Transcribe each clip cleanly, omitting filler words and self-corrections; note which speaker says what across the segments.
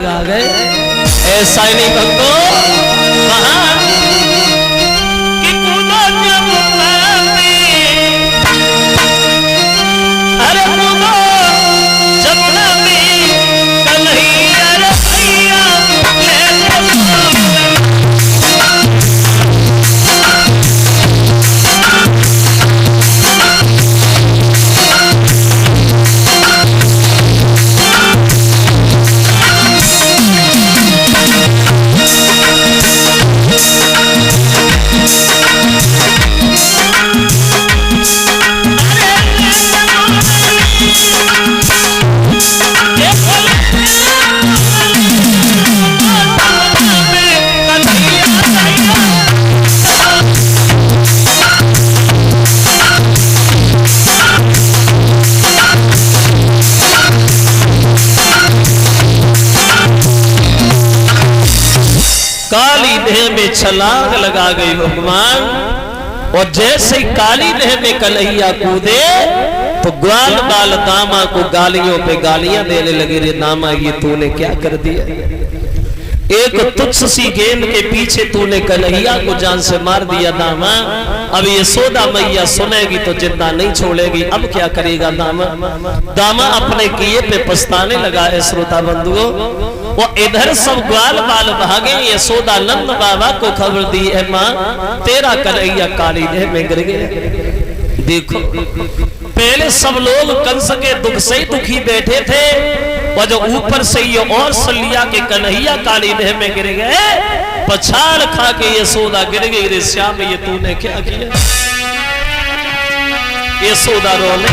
Speaker 1: आ गए ऐसा ही नहीं भक्तों कि कूदो जब अरे कूदो जब कन्हैया रैया काली देह में छलांग लगा गई भगवान। और जैसे ही काली देह में कन्हैया कूदे तो ग्वाल बाल दामा को गालियों पे गालियां देने लगे। रे दामा ये तूने क्या कर दिया, एक तुच्छ सी गेंद के पीछे तूने कन्हैया को जान से मार दिया दामा। अब यशोदा मैया सुनेगी तो जिंदा नहीं छोड़ेगी, अब क्या करेगा दामा। दामा अपने किए पे पछताने लगा है। श्रोता बंधुओं वो इधर सब ग्वाल बाल भागे। यशोदा नंद बाबा को खबर दी है माँ तेरा कन्हैया काली देह में गिर गया। देखो पहले सब लोग कंस के दुख से ही दुखी बैठे थे और जो ऊपर से ये और सलिया के कन्हैया काली देह में गिर गए। पछाड़ खा के यशोदा गिर गई। रे श्याम ये तूने क्या किया। यशोदा रोने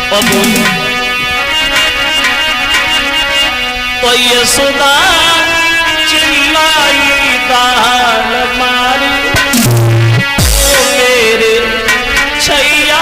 Speaker 1: और बोली तो यशोदा चिल्लाई दाल मारी मेरे छैया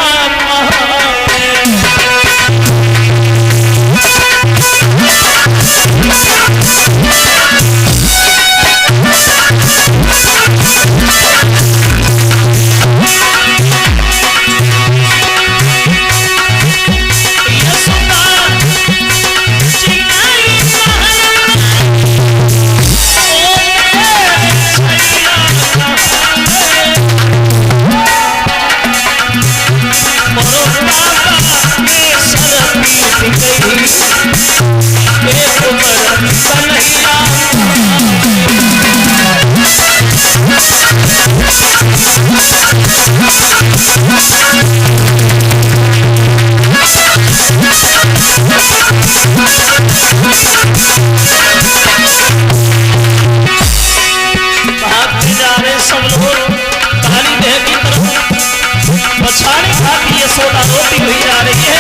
Speaker 1: यशोदा रोती हुई जा रही है।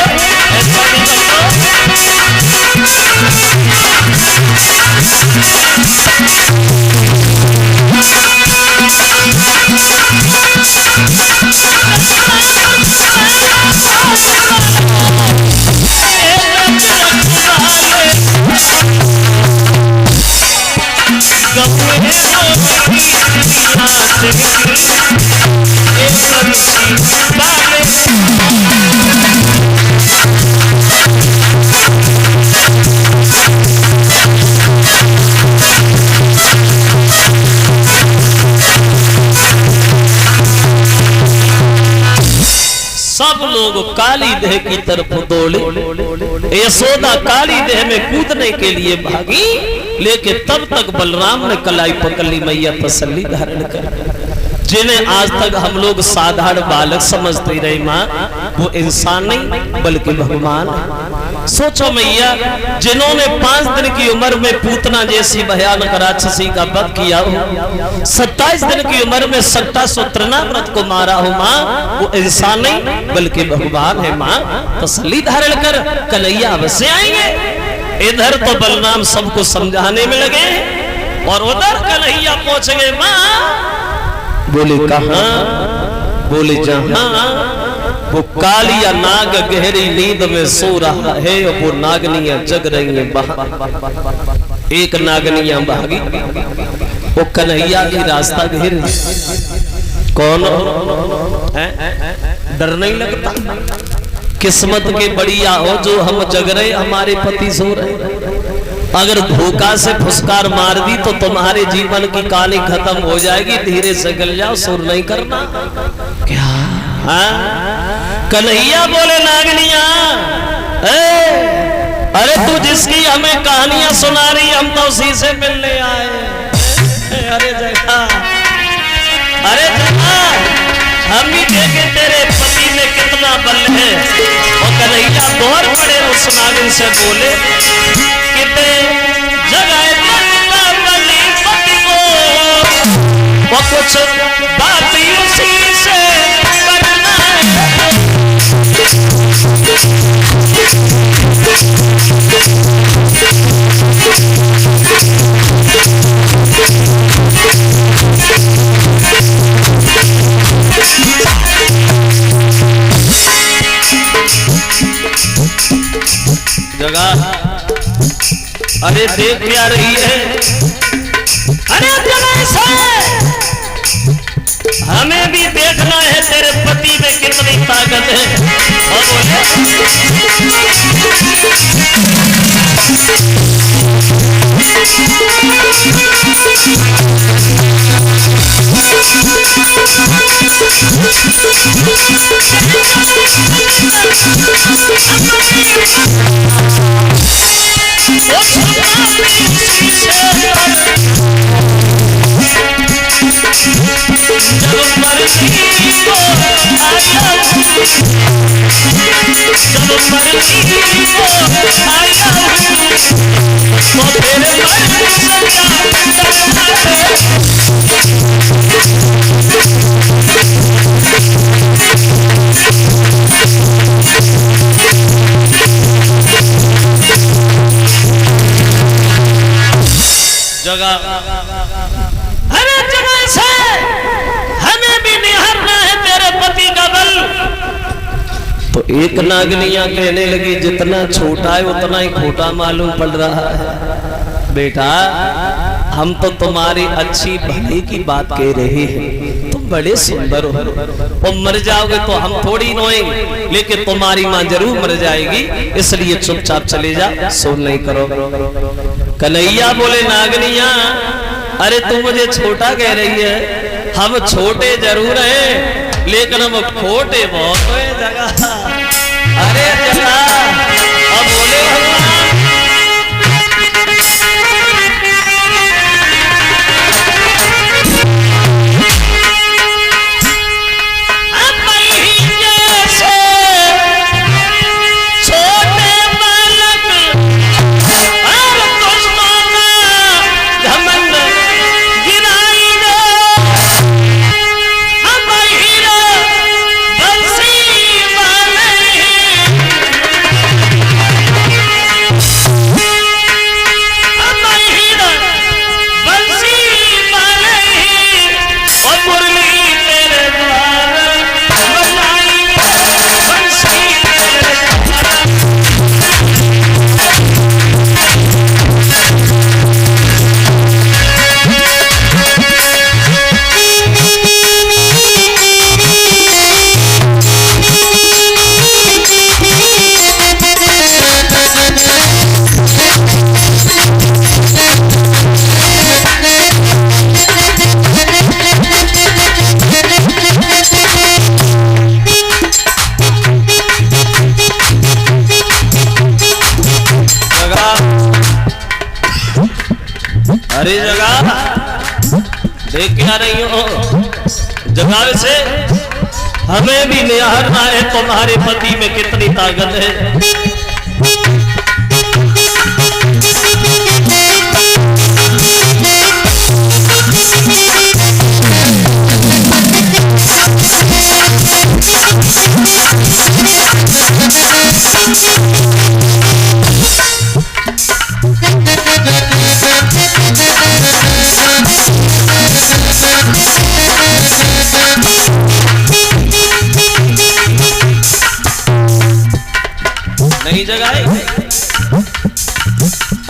Speaker 1: सब लोग काली देह की तरफ दौड़े। यशोदा काली देह में कूदने के लिए भागी, लेकिन तब तक बलराम ने कलाई पकड़ ली। मैया तसल्ली धारण कर। जिन्हें आज तक हम लोग साधारण बालक समझते रहे माँ, वो इंसान नहीं बल्कि भगवान है। सोचो मैया जिन्होंने 5 दिन की उम्र में पूतना जैसी भयानक राक्षसी का वध किया हो, 27 दिन की उम्र में सट्टा सुत्रना व्रत को मारा हो माँ, वो इंसान नहीं बल्कि भगवान है माँ। तसल्ली धारण कर, कन्हैया अवश्य आएंगे। इधर तो बलराम सबको समझाने में लगे और उधर कन्हैया पहुंच गए माँ। बोले कहां, बोले जहां वो कालिया नाग गहरी नींद में सो रहा है और वो नागनियां जग रही हैं बाहर। एक नागनियां भागी, वो कन्हैया की रास्ता घेर। कौन है? डर नहीं लगता? किस्मत के बढ़िया हो जो हम जग रहे, हमारे पति सो रहे। अगर धोखा से फुसकार मार दी तो तुम्हारे जीवन की कहानी खत्म हो जाएगी। धीरे से गल जाओ, सुर नहीं करना। क्या कन्हैया बोले नागनिया, अरे तू जिसकी हमें कहानियां सुना रही, हम तो उसी से मिलने आए। अरे जगह, अरे जगह, हम भी देखे तेरे पति में कितना बल है। और कन्हैया दौड़ पड़े उस नागिन से बोले कि जगह बली पति को, वो कुछ बात उसी से करना है। जगह, अरे देख क्या रही है? अरे जगह से हमें भी देखना है तेरे पति में कितनी ताकत है। और जगह, अरे जगह से हमें भी निहारना है तेरे पति का बल। तो एक नागनिया कहने लगी, जितना छोटा है उतना ही खोटा मालूम पड़ रहा है। बेटा, हम तो तुम्हारी अच्छी भली की बात कह रहे हैं। तुम बड़े सुंदर हो, और मर जाओगे तो हम थोड़ी रोएंगे, लेकिन तुम्हारी माँ जरूर मर जाएगी, इसलिए चुपचाप चले जा, सो नहीं करो। कन्हैया बोले नागनिया, अरे तू मुझे छोटा कह रही है, हम छोटे जरूर हैं लेकिन हम खोटे बहुत है। जगह, अरे जगह, अब बोले भगवान, अरे जगह, देख क्या रही हो? जगह से हमें भी निहारना है तुम्हारे पति में कितनी ताकत है।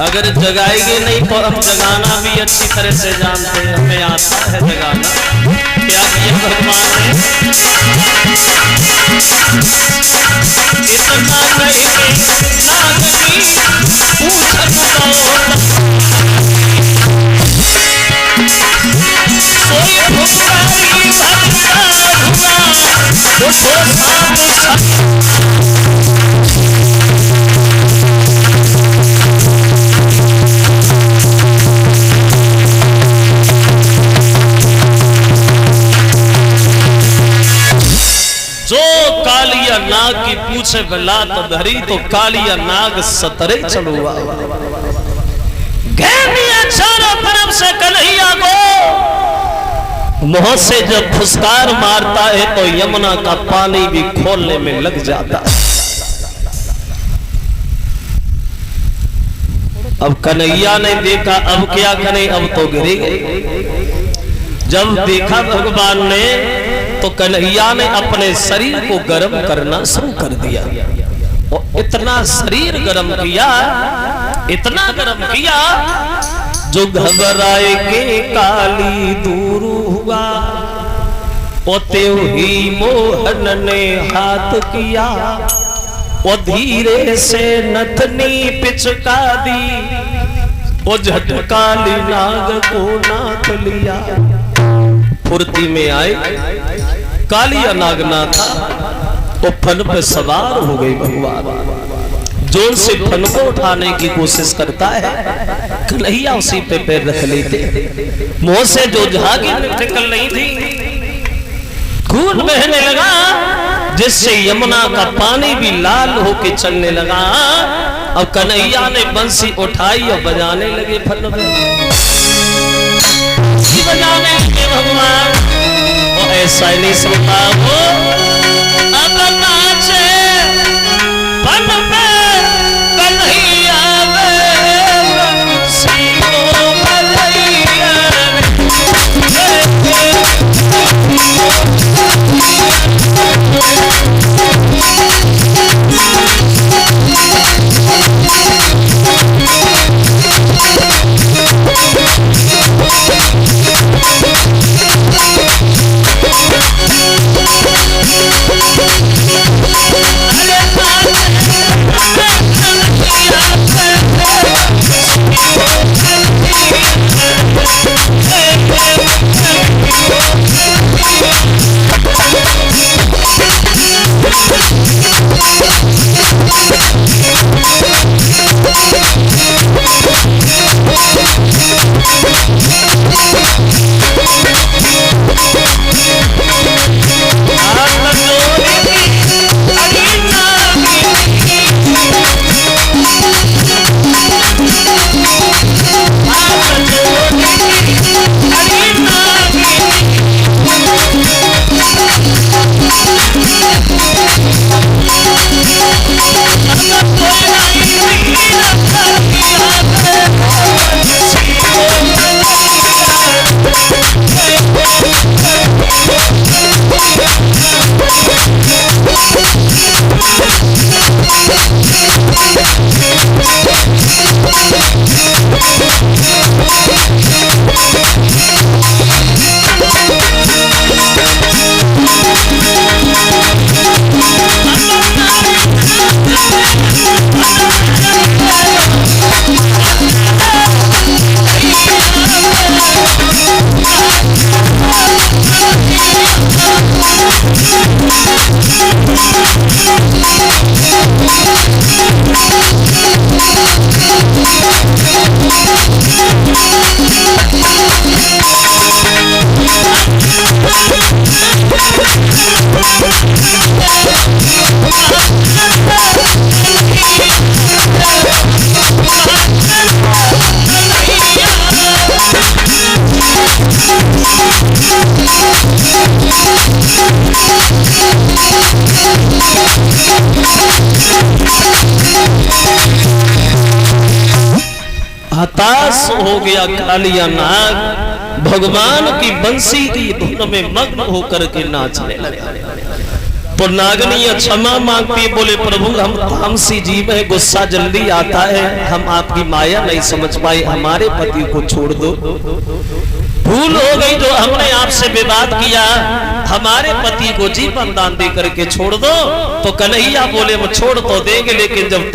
Speaker 1: अगर जगाएंगे नहीं तो हम जगाना भी अच्छी तरह से जानते हैं, हमें आता है जगाना। क्या किया भगवान ने? इतना कहीं नाग की पूछत सोई भुखारी भगता भुआ उठो साथ जो कालिया नाग की पूछे बलात धरी तो कालिया नाग सतरे चढ़ुआ घेरिया चारों तरफ से कन्हैया को मुंह से जब फुसकार मारता है तो यमुना का पानी भी खोलने में लग जाता है। अब कन्हैया ने देखा अब क्या करें, अब तो गिरे गए। जब देखा भगवान ने तो कन्हैया ने अपने शरीर को गर्म करना शुरू कर दिया और इतना शरीर गर्म किया, इतना गर्म किया जो घबराए के काली दूर हुआ। ओ त्यों ही मोहन ने हाथ किया ओ धीरे से नथनी पिचका दी ओ झटकाली नाग को नाथ लिया। फुर्ती में आए कालिया नागना था वो फन पे सवार हो गई। भगवान जोर से फन को उठाने की कोशिश करता है, कन्हैया उसी पे पैर रख लेते। मुंह से जो झागी निकल रही थी खून बहने लगा जिससे यमुना का पानी भी लाल होके चलने लगा। अब कन्हैया ने बंसी उठाई और बजाने लगे फन पे बजाने लगे भगवान। और ऐसा ही नहीं सुनता वो अब नाचे फन पे कन्हैया बंसी को बजैया हताश हो गया कालिया नाग, भगवान की बंसी की धुन में मग्न होकर के नाचने लगा। तो नागनी क्षमा मांगती, बोले प्रभु हम तामसी जीव है, गुस्सा जल्दी आता है, हम आपकी माया नहीं समझ पाए, हमारे पति को छोड़ दो। भूल हो गई जो हमने आपसे विवाद किया, हमारे पति को जीवन दान दे करके छोड़ दो। तो कन्हैया बोले वो छोड़ तो देंगे, लेकिन जब